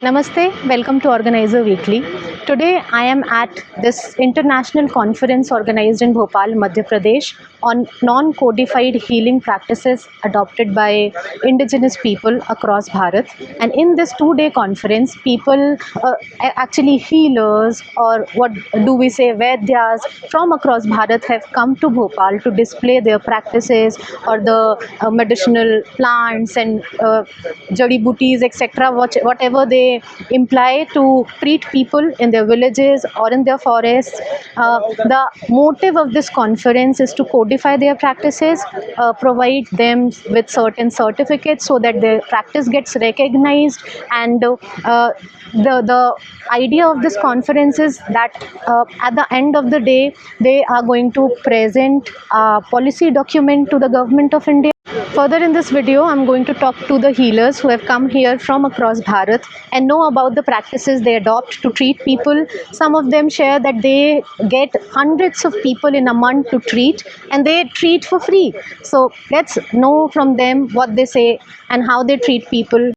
Namaste, welcome to Organizer Weekly. Today I am at this international conference organized in Bhopal, Madhya Pradesh on non-codified healing practices adopted by indigenous people across Bharat. And in this 2-day conference, people, actually healers, or what do we say, Vaidyas from across Bharat have come to Bhopal to display their practices or the medicinal plants and jadi booties, etc., whatever they imply to treat people in their villages or in their forests. The motive of this conference is to codify their practices, provide them with certain certificates so that their practice gets recognized, and the idea of this conference is that at the end of the day they are going to present a policy document to the government of India. Further in this video, I'm going to talk to the healers who have come here from across Bharat and know about the practices they adopt to treat people. Some of them share that they get hundreds of people in a month to treat, and they treat for free. So let's know from them what they say and how they treat people.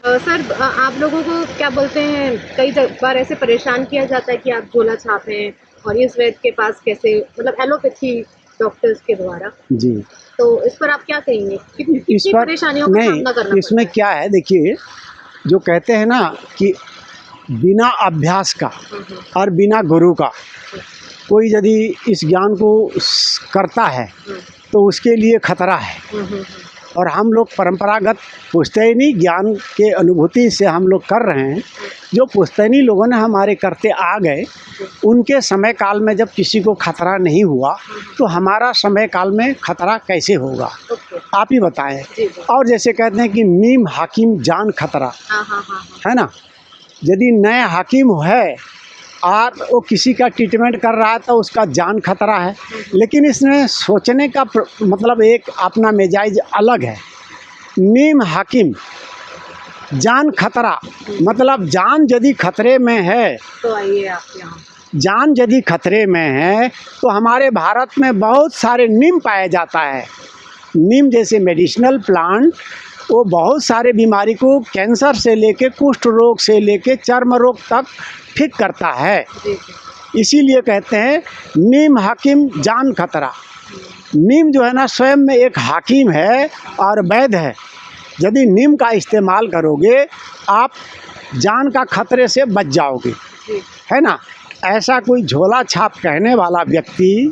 Sir, आप लोगों को क्या बोलते हैं, कई बार ऐसे परेशान किया जाता है कि आप झोला छाप हैं और इस वैद्य के पास कैसे, मतलब एलोपैथी डॉक्टर्स के द्वारा जी, तो इस पर आप क्या कहेंगे? कितनी परेशानियों का सामना करना? इसमें क्या है, देखिए, जो कहते हैं ना कि बिना अभ्यास का और बिना गुरु का कोई यदि इस ज्ञान को करता है तो उसके लिए खतरा है। और हम लोग परंपरागत पुश्तैनी ज्ञान के अनुभूति से हम लोग कर रहे हैं। जो पुश्तैनी लोगों ने हमारे करते आ गए, उनके समय काल में जब किसी को खतरा नहीं हुआ तो हमारा समय काल में खतरा कैसे होगा, आप ही बताएं। और जैसे कहते हैं कि नीम हाकिम जान खतरा, है ना। यदि नए हाकिम है और वो किसी का ट्रीटमेंट कर रहा है तो उसका जान खतरा है, लेकिन इसमें सोचने का मतलब एक अपना मिजाज अलग है। नीम हाकिम जान खतरा, मतलब जान यदि खतरे में है तो आइए आप यहाँ। जान यदि खतरे में है तो हमारे भारत में बहुत सारे नीम पाया जाता है। नीम जैसे मेडिसिनल प्लांट वो बहुत सारे बीमारी को, कैंसर से लेके कुष्ठ रोग से लेके चर्म रोग तक ठीक करता है। इसीलिए कहते हैं नीम हाकिम जान खतरा। नीम जो है ना स्वयं में एक हाकिम है और वैद्य है। यदि नीम का इस्तेमाल करोगे आप जान का खतरे से बच जाओगे, है ना। ऐसा कोई झोला छाप कहने वाला व्यक्ति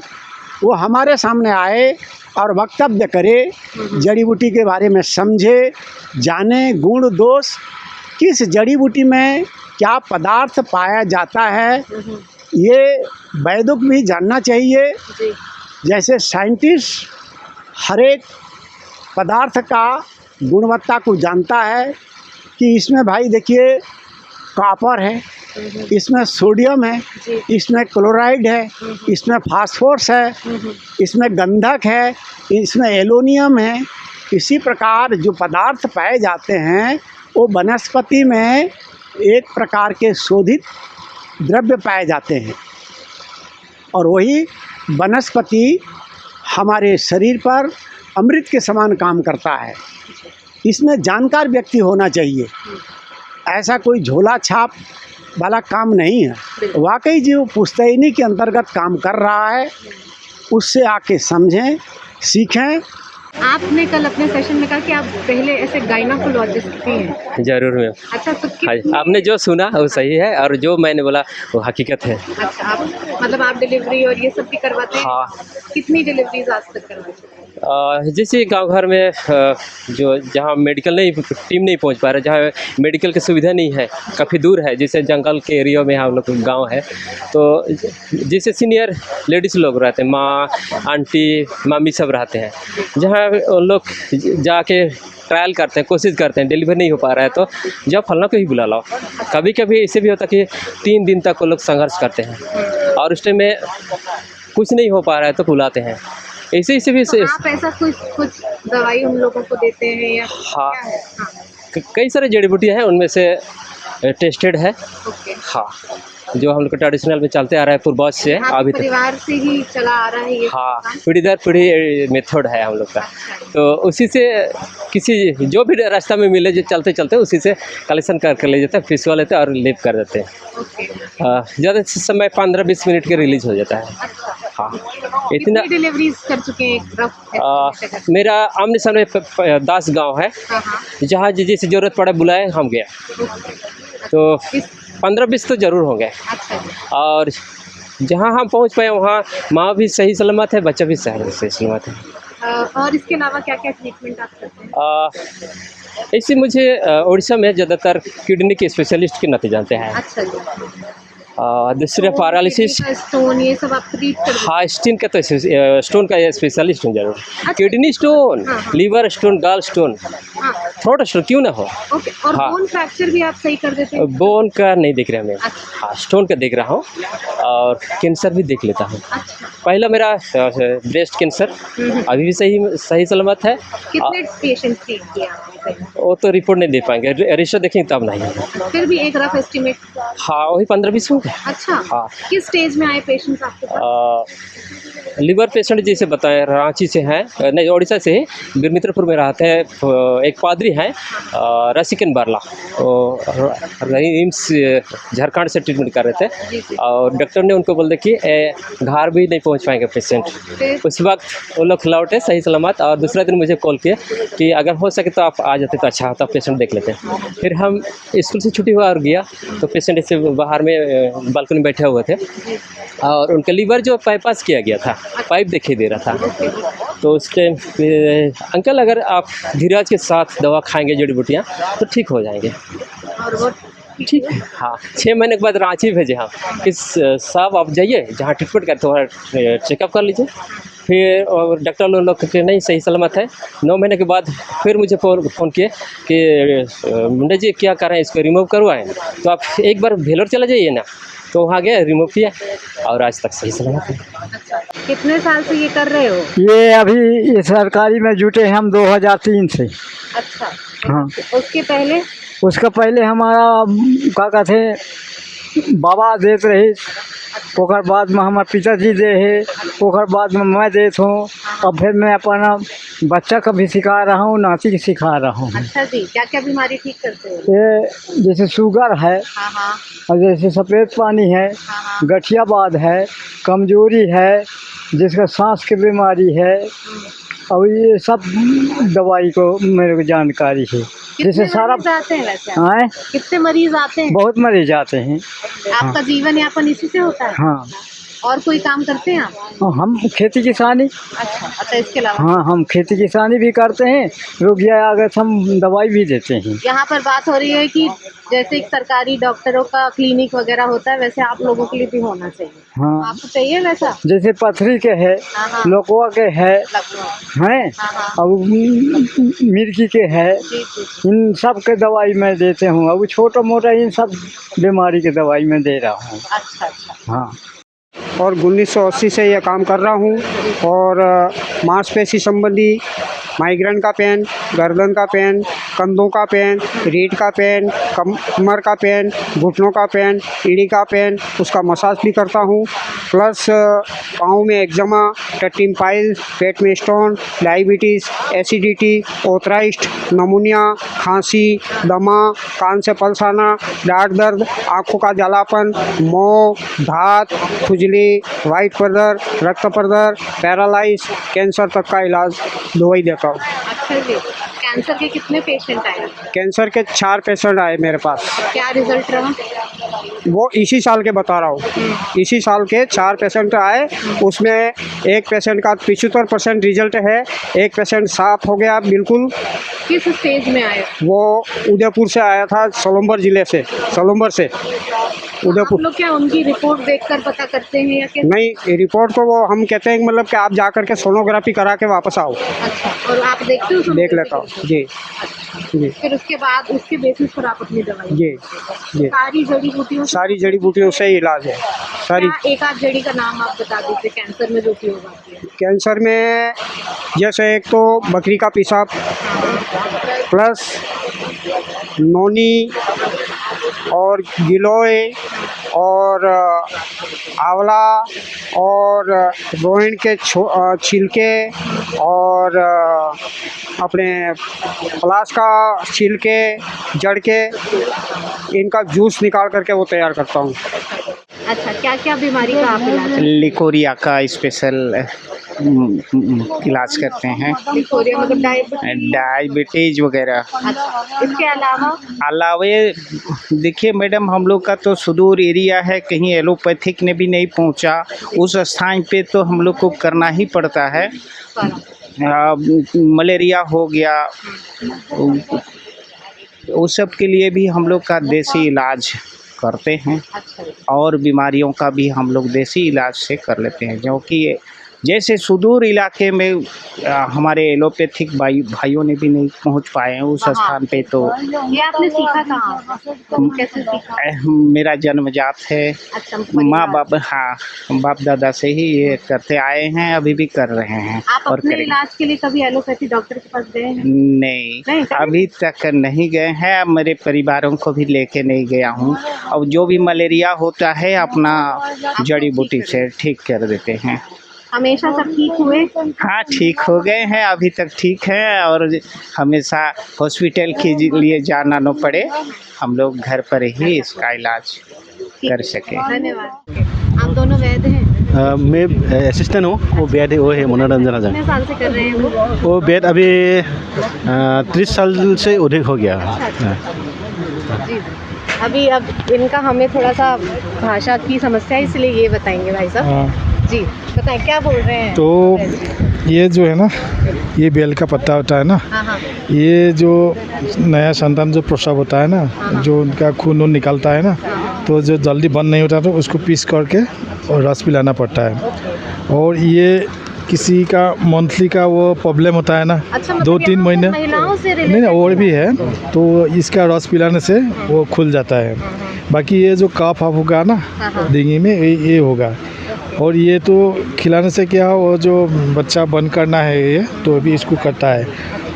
वो हमारे सामने आए और वक्तव्य करे, जड़ी बूटी के बारे में समझे, जाने गुण दोष, किस जड़ी बूटी में क्या पदार्थ पाया जाता है, ये वैद्यों को भी जानना चाहिए। जैसे साइंटिस्ट हर एक पदार्थ का गुणवत्ता को जानता है कि इसमें भाई देखिए कॉपर है, इसमें सोडियम है, इसमें क्लोराइड है, इसमें फास्फोरस है, इसमें गंधक है, इसमें एलोनियम है। इसी प्रकार जो पदार्थ पाए जाते हैं वो वनस्पति में एक प्रकार के शोधित द्रव्य पाए जाते हैं, और वही वनस्पति हमारे शरीर पर अमृत के समान काम करता है। इसमें जानकार व्यक्ति होना चाहिए, ऐसा कोई झोला छाप वाला काम नहीं है। वाकई जो पुश्तैनी के अंतर्गत काम कर रहा है उससे आके समझें, सीखें। आपने कल अपने सेशन में कहा कि आप पहले ऐसे गायनाकोलॉजिस्ट भी हैं। जरूर मैम। अच्छा, तो आपने जो सुना वो सही है और जो मैंने बोला वो हकीकत है। अच्छा, आप मतलब आप डिलीवरी और ये सब भी करवाते हैं? हाँ। कितनी डिलीवरीज आज तक करवाई? जैसे गांव घर में जो जहां मेडिकल टीम नहीं पहुंच पा रहा, जहां मेडिकल की सुविधा नहीं है, काफ़ी दूर है, जैसे जंगल के एरिया में हम लोग गांव है, तो जैसे सीनियर लेडीज़ लोग रहते हैं, माँ आंटी मामी सब रहते हैं, जहां उन लोग जाके ट्रायल करते हैं, कोशिश करते हैं, डिलीवर नहीं हो पा रहा है तो जब फलना को ही बुला लाओ। कभी कभी ऐसे भी होता है कि 3 दिन तक वो लोग संघर्ष करते हैं और उस टाइम में कुछ नहीं हो पा रहा है तो बुलाते हैं। ऐसे भी आप ऐसा कुछ दवाई उन लोगों को देते हैं या? हाँ, कई सारे जड़ी बूटियाँ हैं, उनमें से टेस्टेड है। ओके। हाँ, जो हम लोग का ट्रेडिशनल में चलते आ रहा है पूर्वज से आपके अभी तक। परिवार से ही चला आ रहा है ये हाँ, काम? पीढ़ी दर पीढ़ी मेथड है हम लोग का। तो उसी से किसी जो भी रास्ता में मिले जो चलते चलते उसी से कलेक्शन कर ले जाते हैं, फिसवा लेते हैं और लेप कर देते हैं। ओके। ज़्यादा समय 15-20 मिनट के रिलीज हो जाता है। अच्छा, हाँ, इतना कितनी डिलीवरीज कर चुके हैं एक रफ? मेरा आमने सामने 10 गांव है, हाँ हाँ। जहाँ जिसे ज़रूरत पड़े बुलाए हम गए। तो 15-20 तो ज़रूर होंगे। अच्छा जी। और जहाँ हम पहुँच पाए वहाँ माँ भी सही सलामत है, बच्चा भी सही सलामत है। और इसके अलावा क्या क्या ट्रीटमेंट आप करते हैं? ऐसे मुझे उड़ीसा में ज़्यादातर किडनी के स्पेशलिस्ट के नाते जानते हैं। अच्छा जी। दूसरे पैरालिसिस, स्टोन ये सब आप ट्रीट कर हाँ स्टोन का तो स्टोन का स्पेशलिस्ट हूँ जरूर। किडनी स्टोन, हाँ, हाँ। लीवर स्टोन, गाल स्टोन, हाँ। थ्रोट स्टोन क्यों ना हो। ओके। और हाँ। बोन फ्रैक्चर भी आप सही कर देते हैं? बोन का नहीं देख रहा मैं, अच्छा। हाँ स्टोन का देख रहा हूँ और कैंसर भी देख लेता हूँ। अच्छा। पहला मेरा ब्रेस्ट कैंसर अभी भी सही सलामत है। कितने पेशेंट ट्रीट किए आपने? वो तो रिपोर्ट नहीं दे पाएंगे, रिश्वत देखेंगे तब नहीं। फिर भी एक रफ एस्टिमेट? हाँ वही 15-20 होंगे। अच्छा। हाँ। किस स्टेज में आए पेशेंट्स आपके पास? लीवर पेशेंट जैसे बताएं रांची से हैं, नहीं उड़ीसा से ही, बिरमित्रपुर में रहते हैं। एक पादरी हैं रसिकन बारला, एम्स झारखंड से ट्रीटमेंट कर रहे थे और डॉक्टर ने उनको बोल दिया कि घर भी नहीं पहुंच पाएंगे पेशेंट। फिर? उस वक्त वो लोग लौटे सही सलामत और दूसरा दिन मुझे कॉल किया कि अगर हो सके तो आप आ जाते तो अच्छा होता, पेशेंट देख लेते। फिर हम स्कूल से छुट्टी हुआ और गया तो पेशेंट ऐसे बाहर में बालकनी में बैठे हुए थे और उनका लीवर जो बाईपास किया गया था, पाइप दिखाई दे रहा था। तो उस टाइम अंकल अगर आप धीरज के साथ दवा खाएंगे जड़ी बूटियाँ तो ठीक हो जाएंगे। और वो ठीक है। हाँ 6 महीने के बाद रांची भेजे हम कि साहब आप जाइए जहाँ ट्रीटमेंट करते हो वहाँ चेकअप कर लीजिए। फिर और डॉक्टर लोग के नहीं सही सलामत है। 9 महीने के बाद फिर मुझे फ़ोन किए कि मुंडा जी क्या कर रहे हैं, इसको रिमूव करवाएं। तो आप एक बार भेलोर चला जाइए ना, तो वहाँ गए रिमूव किया और आज तक सही सलामत है। अच्छा। कितने साल से ये कर रहे हो? ये अभी ये सरकारी में जुटे हैं हम 2003 से। अच्छा। हाँ। उसके पहले? उसका पहले हमारा क्या कहते हैं बाबा देते रहे, ओकर बाद में हमारे पिताजी दे है, ओकर बाद में मैं देत हूँ, और फिर मैं अपना बच्चा का भी सिखा रहा हूँ, नाती की सिखा रहा हूँ। अच्छा जी। क्या क्या बीमारी ठीक करते हो? ये जैसे शुगर है हाँ हाँ। और जैसे सफ़ेद पानी है, हाँ हाँ। गठियाबाद है, कमजोरी है, जिसका सांस की बीमारी है, और ये सब दवाई को मेरे को जानकारी है। जैसे सारा मरीज आते हैं वैसे? हाँ, कितने मरीज आते हैं? बहुत मरीज आते हैं। आपका जीवन यापन इसी से होता है? हाँ, और कोई काम करते हैं आप? हम खेती किसानी, अच्छा। अच्छा, इसके अलावा? हाँ हम खेती किसानी भी करते हैं, रोगिया अगर हम दवाई भी देते हैं। यहाँ पर बात हो रही है कि जैसे एक सरकारी डॉक्टरों का क्लिनिक वगैरह होता है वैसे आप लोगों के लिए भी होना चाहिए। हाँ, आपको चाहिए वैसा? जैसे पथरी के है, हाँ हाँ। लोकवा के है, लखनऊ। हैं हाँ हाँ। और मिर्गी के है, जी जी। इन सब के दवाई मैं देते हूँ। अब छोटा मोटा इन सब बीमारी के दवाई मैं दे रहा हूँ। अच्छा अच्छा। हाँ, और 1980 से यह काम कर रहा हूँ और मांसपेशी संबंधी माइग्रेन का पेन, गर्दन का पेन, कंधों का पेन, रीढ़ का पेन, कमर का पेन, घुटनों का पेन, एड़ी का पेन, उसका मसाज भी करता हूँ। प्लस पाँव में एक्जिमा, टट्टी पाइल्स, पेट में स्टोन, डायबिटीज़, एसिडिटी, ऑथराइटिस, नमूनिया, खांसी, दमा, कान से पल्स आना, दाढ़ दर्द, आँखों का जलापन, मोह, धात, खुजली, वाइट पर्दर, रक्त पर्दर, पैरालाइज, कैंसर तक का इलाज दवाई देता हूँ। अच्छा जी। कैंसर के कितने पेशेंट आए? कैंसर के 4 पेशेंट आए मेरे पास। क्या रिजल्ट रहा? वो इसी साल के बता रहा हूँ, इसी साल के 4 पेशेंट आए। उसमें एक पेशेंट का 75% रिजल्ट है, एक पेशेंट साफ हो गया बिल्कुल। किस स्टेज में आए? वो उदयपुर से आया था, सोलंबर ज़िले से, सोलंबर से आप उदयपुर। लोग क्या उनकी रिपोर्ट देखकर पता करते हैं या क्या? नहीं, रिपोर्ट को वो हम कहते हैं मतलब कि आप जा कर के सोनोग्राफी करा के वापस आओ। अच्छा। और आप देखते हो? देख लेता हूँ जी जी फिर उसके बाद उसके बेसिस पर आप अपनी दवाई? जी जी। सारी जड़ी बूटियों से? सारी जड़ी बूटियों से ही इलाज है सारी। क्या एक आध जड़ी का नाम आप बता दीजिए कैंसर में जो उपयोग आती है? कैंसर में जैसे एक तो बकरी का पेशाब, प्लस नोनी और गिलोय और आंवला और रोहिण के छिलके और अपने पलाश का छिलके जड़ के इनका जूस निकाल करके वो तैयार करता हूँ। अच्छा, क्या क्या बीमारी का आप इलाज लिकोरिया का स्पेशल इलाज करते हैं, लिकोरिया मतलब डायबिटीज वगैरह। अच्छा, इसके अलावे देखिए मैडम, हम लोग का तो सुदूर एरिया है, कहीं एलोपैथिक ने भी नहीं पहुंचा, उस स्थान पे तो हम लोग को करना ही पड़ता है। मलेरिया हो गया, उस सब के लिए भी हम लोग का देसी इलाज करते हैं। और बीमारियों का भी हम लोग देसी इलाज से कर लेते हैं, जो कि जैसे सुदूर इलाके में हमारे एलोपैथिक भाइयों ने भी नहीं पहुंच पाए हैं उस स्थान पे, तो ये आपने सीखा कहाँ? कैसे सीखा? मेरा जन्मजात है। अच्छा, माँ बाप, हाँ, बाप दादा से ही ये करते आए हैं, अभी भी कर रहे हैं। आप और अपने करेंगे। इलाज के लिए कभी एलोपैथी डॉक्टर के पास गए हैं? नहीं, अभी तक नहीं गए हैं, मेरे परिवारों को भी लेके नहीं गया हूँ। अब जो भी मलेरिया होता है अपना जड़ी बूटी से ठीक कर देते हैं। हमेशा सब ठीक हुए? हाँ, ठीक हो गए हैं, अभी तक ठीक है, और हमेशा हॉस्पिटल के लिए जाना न पड़े, हम लोग घर पर ही इसका इलाज कर सके। धन्यवाद। आप दोनों वैद्य हैं? मैं असिस्टेंट हूँ, वो बेड वो है मनोरंजन हजान। कितने साल से कर रहे हैं वो बेड अभी 30 साल से अधिक हो गया। जी। अभी अब इनका हमें थोड़ा सा भाषा की समस्या है, इसलिए ये बताएंगे भाई साहब। जी बताएं, क्या बोल रहे हैं? तो ये जो है ना, ये बेल का पत्ता होता है ना, हाँ। ये जो नया संतान जो प्रसव होता है ना, जो उनका खून निकलता है ना, तो जो जल्दी बंद नहीं होता तो उसको पीस करके और रस पिलाना पड़ता है। और ये किसी का मंथली का वो प्रॉब्लम होता है ना, अच्छा, 2-3 महीने, महिलाओं से नहीं और भी है, तो इसका रस पिलाने से वो खुल जाता है। बाकी ये जो कफ होगा ना डिंगी में, ये होगा। और ये तो खिलाने से क्या, वो जो बच्चा बंद करना है ये तो भी इसको करता है।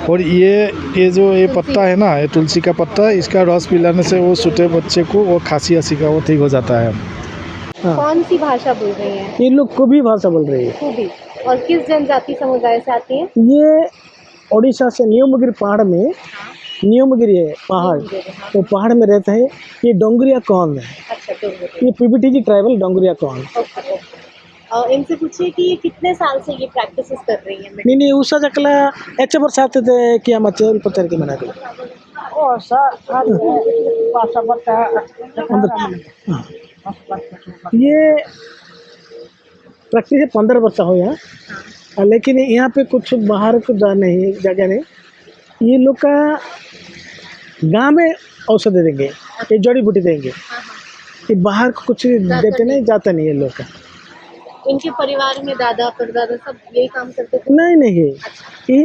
और ये जो ये पत्ता है ना, ये तुलसी का पत्ता, इसका रस पिलाने से वो छोटे बच्चे को वो खांसी का वो ठीक हो जाता है। कौन सी भाषा बोल रही हैं? ये लोग को भी भाषा बोल रही है। खूबी। और किस जनजाति समुदाय से आती है? ये उड़ीसा से न्यूमगिरी पहाड़ में, न्यूमगिरी है पहाड़, तो पहाड़ में रहते हैं। ये डोंगरिया कौन है, अच्छा, ये पीबीटीजी ट्राइबल डोंगरिया कौन। और इनसे पूछिए कि ये कितने साल से ये प्रैक्टिस कर रही है? नहीं उषा जकला एच वर्ष आते थे कि हम अच्छे पत्थर के मना ये प्रैक्टिस 15 वर्ष हो यहाँ, लेकिन यहाँ पे कुछ बाहर कुछ नहीं जगह नहीं। ये लोग का गांव में औषधि देंगे, ये जड़ी बूटी देंगे, ये बाहर कुछ देते नहीं, जाता नहीं है लोग का। इनके परिवार में दादा परदादा सब यही काम करते थे? नहीं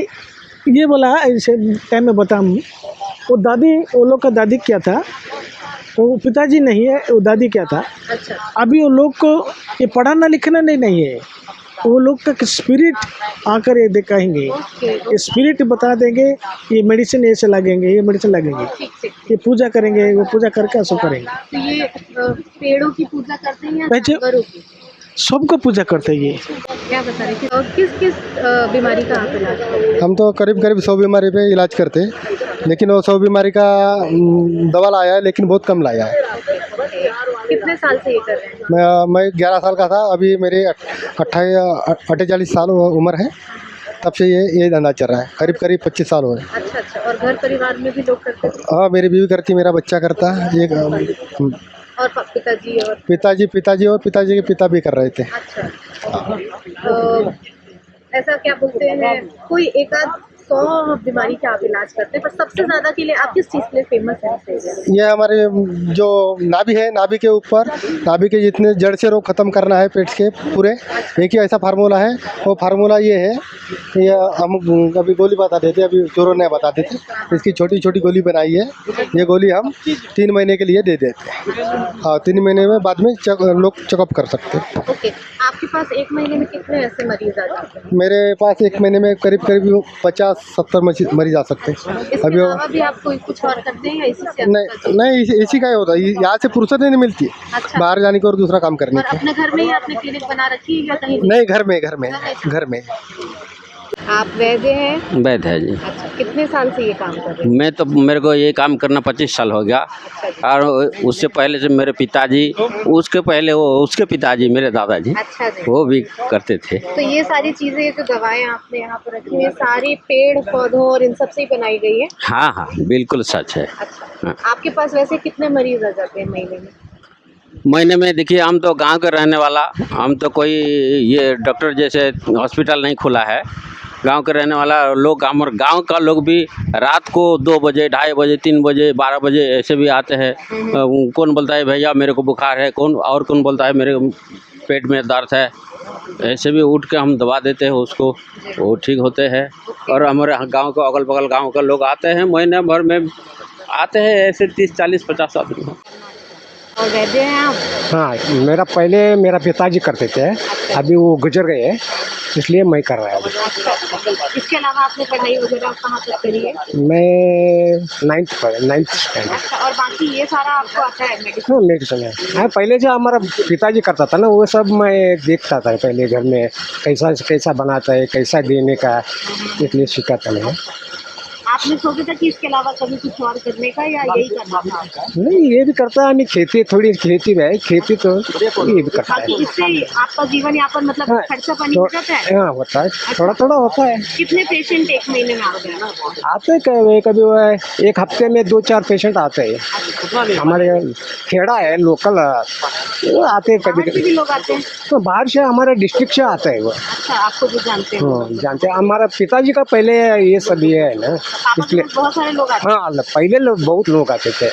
ये बोला ऐसे टाइम में बताऊँ, वो दादी, वो लोग का दादी क्या था, वो पिताजी नहीं है, वो दादी क्या था। अच्छा। अभी वो लोग को ये पढ़ाना लिखना नहीं है, वो लोग का स्पिरिट आकर ये दिखाएंगे, ये स्पिरिट बता देंगे, ये मेडिसिन ऐसे लगेंगे, ये मेडिसिन लगेंगे, ये पूजा करेंगे, वो पूजा करके ऐसा करेंगे। तो ये पेड़ों की पूजा करते हैं या जानवरों की? सबको पूजा करते हैं। ये क्या बता रहे थे? और किस बीमारी का आप इलाज करते हैं? हम तो करीब 100 बीमारी पे इलाज करते हैं, लेकिन वो 100 बीमारी का दवा लाया है, लेकिन बहुत कम लाया है। कितने साल से ये कर रहे हैं? मैं 11 साल का था, अभी मेरे 48 साल उम्र है, तब से ये धंधा चल रहा है। करीब 25 साल हो गए। अच्छा। और घर परिवार में भी लोग करते थे? हाँ, मेरी बीवी करती, मेरा बच्चा करता है। और पिताजी और पिताजी और पिताजी के पिता भी कर रहे थे। अच्छा। ऐसा क्या बोलते हैं, कोई एक आध 100 बीमारी का आप इलाज करते हैं, पर सबसे ज्यादा के लिए आप किस चीज़ के लिए फेमस है? ये हमारे जो नाभि है, नाभि के ऊपर, नाभि के जितने जड़ से रोग खत्म करना है पेट के पूरे, एक ही ऐसा फार्मूला है। वो फार्मूला ये है ये हम कभी गोली बता देते, अभी जोरों नहीं बता देते। इसकी छोटी छोटी गोली बनाई है, ये गोली हम 3 महीने के लिए दे देते हैं और 3 महीने में बाद में लोग चेकअप कर सकते हैं। ओके, आपके पास एक महीने में कितने ऐसे मरीज आ जाते हैं? मेरे पास एक महीने में करीब करीब 50-70 मरीज आ सकते हैं। इसके अभी अलावा भी आप कोई कुछ और करते हैं या इसी से? नहीं इसी का ही होता है, यहाँ से फुर्सत नहीं मिलती अच्छा। बाहर जाने की और दूसरा काम करने और की। अपने घर में ही आपने क्लिनिक बना रखी है या कहीं? नहीं, घर में। आप वैद्य हैं? वैध है जी। अच्छा, कितने साल से ये काम कर रहे हैं? मैं तो मेरे को ये काम करना 25 साल हो गया और उससे पहले से मेरे पिताजी, उसके पहले वो उसके पिताजी मेरे दादाजी अच्छा जी। वो भी करते थे। तो ये सारी चीजें, ये जो दवाएं आपने यहाँ पर रखी हुई, सारी पेड़ पौधों और इन सब से ही बनाई गई है? हाँ हाँ, बिल्कुल सच है। अच्छा, आपके पास वैसे कितने मरीज आ जाते हैं महीने में? महीने में देखिए, हम तो गांव के रहने वाला, हम तो कोई ये डॉक्टर जैसे हॉस्पिटल नहीं खुला है। गांव के रहने वाला लोग, हमारे गांव का लोग भी रात को 2 बजे, 2:30 बजे, 3 बजे, 12 बजे ऐसे भी आते हैं। कौन बोलता है भैया मेरे को बुखार है, कौन बोलता है मेरे पेट में दर्द है। ऐसे भी उठ के हम दवा देते हैं उसको, वो ठीक होते हैं। और हमारे गांव के अगल बगल गांव के लोग आते हैं, महीने भर में आते हैं ऐसे 30, 40, 50 आदमी। और वैद्य हैं आप? हाँ, मेरा पिताजी करते थे, अभी वो गुजर गए हैं, इसलिए मैं कर रहा हूँ। इसके अलावा आपने पढ़ाई वगैरह कहाँ तक करी है? मैं 9th स्टैंडर्ड। अच्छा, और बाकी ये सारा आपको आता है मेडिसिन? हाँ, मेडिसिन है। हाँ, पहले जो हमारा पिताजी करता था ना, वो सब मैं देखता था पहले घर में, कैसा बनाता है, कैसा देने का, इसलिए सीखा था मैं। आपने सोचा था कि इसके अलावा कभी कुछ और करने का या यही करना था? नहीं, ये भी करता है, खेती थोड़ी खेती है, खेती तो ये भी करता है। बाकी इससे आपका जीवन यापन मतलब हाँ, खर्चा पानी हो जाता है? हाँ, होता है, थोड़ा थोड़ा होता है। कितने पेशेंट एक महीने में आते हैं? आते कभी वो है, एक हफ्ते में 2-4 पेशेंट आते हैं। हमारे खेड़ा है लोकल, वो आते हैं कभी बाहर से भी लोग आते हैं? तो बाहर से, हमारे डिस्ट्रिक्ट से आता है वो। अच्छा, आपको जो जानते हैं? हाँ, जानते हैं। हमारा पिताजी का पहले ये सब ये है ना, पापा के इसलिए पास बहुत सारे लोग आते हैं? हाँ, पहले बहुत लोग आते थे।